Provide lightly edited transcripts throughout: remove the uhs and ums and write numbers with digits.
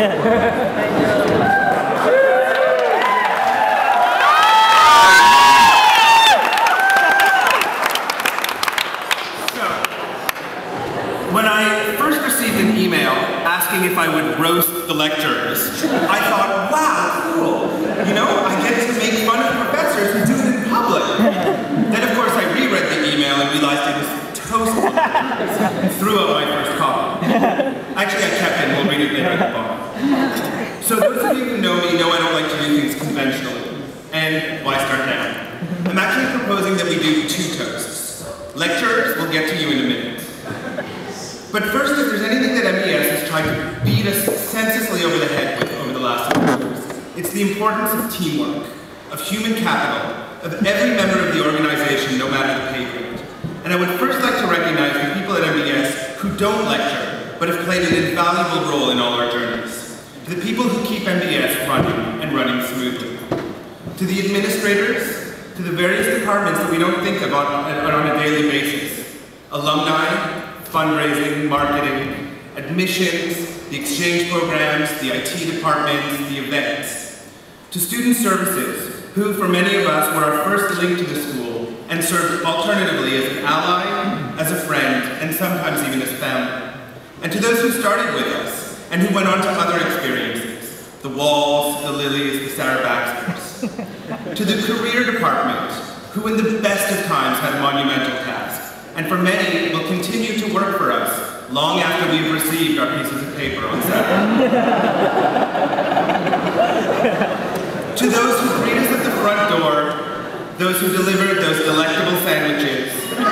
When I first received an email asking if I would roast the lecturers, I thought, wow, cool. You know, I get to make fun of professors and do it in public. Then, of course, I reread the email and realized it was toast. Threw out my first copy. Actually, I kept it. We'll read it later at the bottom. So those of you who know me know I don't like to do things conventionally. And why start now? I'm actually proposing that we do 2 toasts. Lecturers, we'll get to you in a minute. But first, if there's anything that MES has tried to beat us senselessly over the head with over the last few years, it's the importance of teamwork, of human capital, of every member of the organization, no matter the pay grade. And I would first like to recognize the people at MES who don't lecture, but have played an invaluable role in all our journeys. To the people who keep MES running and running smoothly. To the administrators, to the various departments that we don't think of on a daily basis. Alumni, fundraising, marketing, admissions, the exchange programs, the IT departments, the events. To student services, who for many of us were our first link to the school and served alternatively as an ally, as a friend, and sometimes even as family. And to those who started with us and who went on to other experiences, the Walls, the Lilies, the Sarah Baxters. To the career department, who in the best of times had monumental tasks, and for many will continue to work for us long after we've received our pieces of paper on Saturday. To those who greet us at the front door, those who delivered those delectable sandwiches, those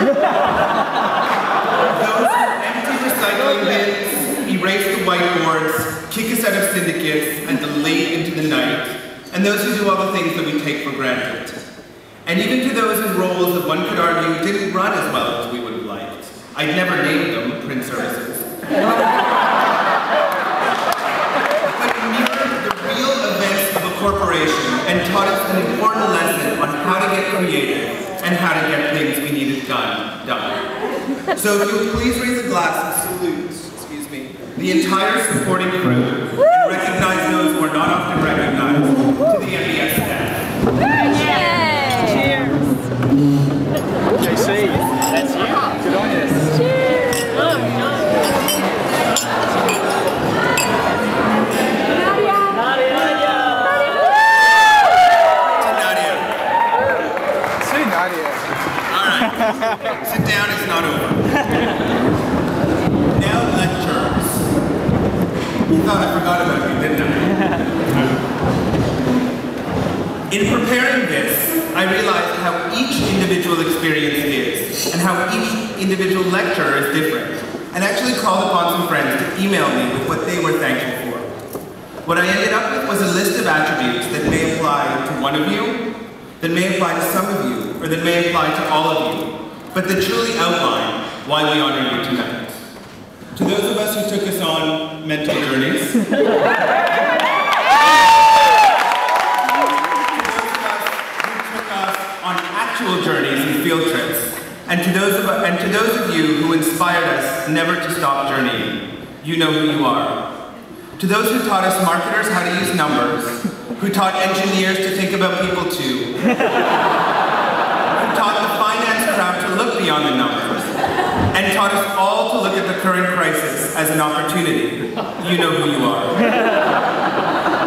who empty recycling bins, erase the whiteboards, kick us out of syndicates, and late into the night, and those who do all the things that we take for granted. And even to those in roles that one could argue didn't run as well as we would have liked. I'd never named them print services. But mirrored the real events of a corporation and taught us an important lesson on how to get creative and how to get things we needed done. So if you would please raise a glass and salute, the entire supporting crew and recognize those who are not often recognized to the MES staff. JC, that's you. Good on you. Cheers. Nadia. To Nadia. See Nadia. All right. Sit down. It's not over. Now lecturers. You thought I forgot about you, didn't I? In preparing this, I realized how each individual experience is, and how each individual lecturer is different, and actually called upon some friends to email me with what they were thankful for. What I ended up with was a list of attributes that may apply to one of you, that may apply to some of you, or that may apply to all of you, but that truly outline why we honor you tonight. To those of us who took us on mental journeys, journeys and field trips, and to those of you who inspired us never to stop journeying, you know who you are. To those who taught us marketers how to use numbers, who taught engineers to think about people too, who taught the finance crowd to look beyond the numbers, and taught us all to look at the current crisis as an opportunity, you know who you are.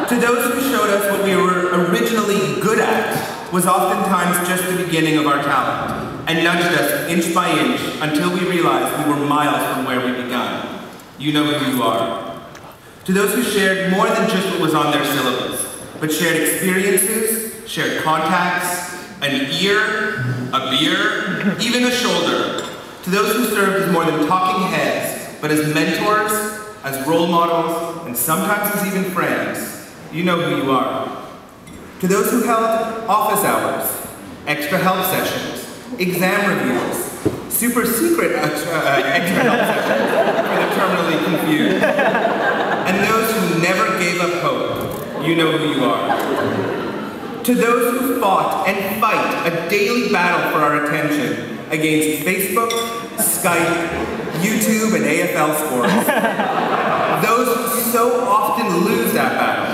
To those who showed us what we were originally good at was oftentimes just the beginning of our talent, and nudged us inch by inch until we realized we were miles from where we began. You know who you are. To those who shared more than just what was on their syllabus, but shared experiences, shared contacts, an ear, a beer, even a shoulder. To those who served as more than talking heads, but as mentors, as role models, and sometimes as even friends, you know who you are. To those who held office hours, extra help sessions, exam reviews, super secret extra help sessions for the terminally confused, and those who never gave up hope, you know who you are. To those who fought and fight a daily battle for our attention against Facebook, Skype, YouTube, and AFL sports. Those who so often lose that battle,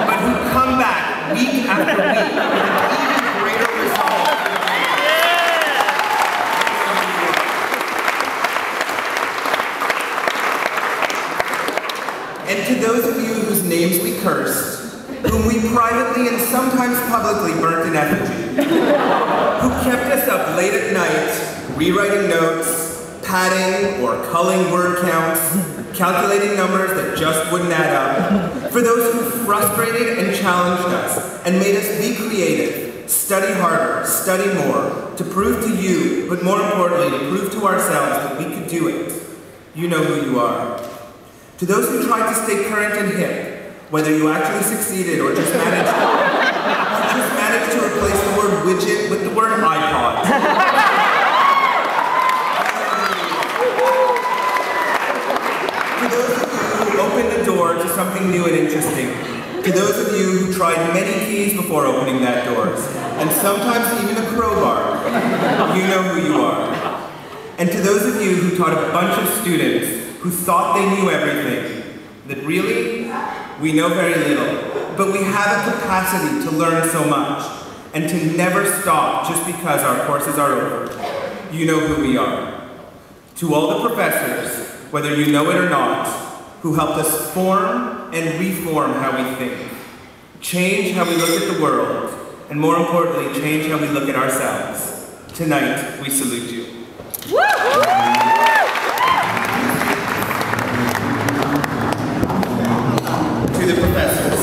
but who come back week after week with an even greater resolve. And to those of you whose names we cursed, whom we privately and sometimes publicly burnt in effigy, who kept us up late at night, rewriting notes, padding or culling word counts, calculating numbers that just wouldn't add up, for those who frustrated and challenged us and made us be creative, study harder, study more, to prove to you, but more importantly, to prove to ourselves that we could do it. You know who you are. To those who tried to stay current and hip, whether you actually succeeded or just managed to replace the word widget with the word iPod. To those of you who opened the door to something new and interesting, to those of you who tried many keys before opening that door, and sometimes even a crowbar, you know who you are. And to those of you who taught a bunch of students who thought they knew everything, that really, we know very little, but we have a capacity to learn so much, and to never stop just because our courses are over. You know who we are. To all the professors, whether you know it or not, who helped us form and reform how we think, change how we look at the world, and more importantly, change how we look at ourselves. Tonight, we salute you. To the professors.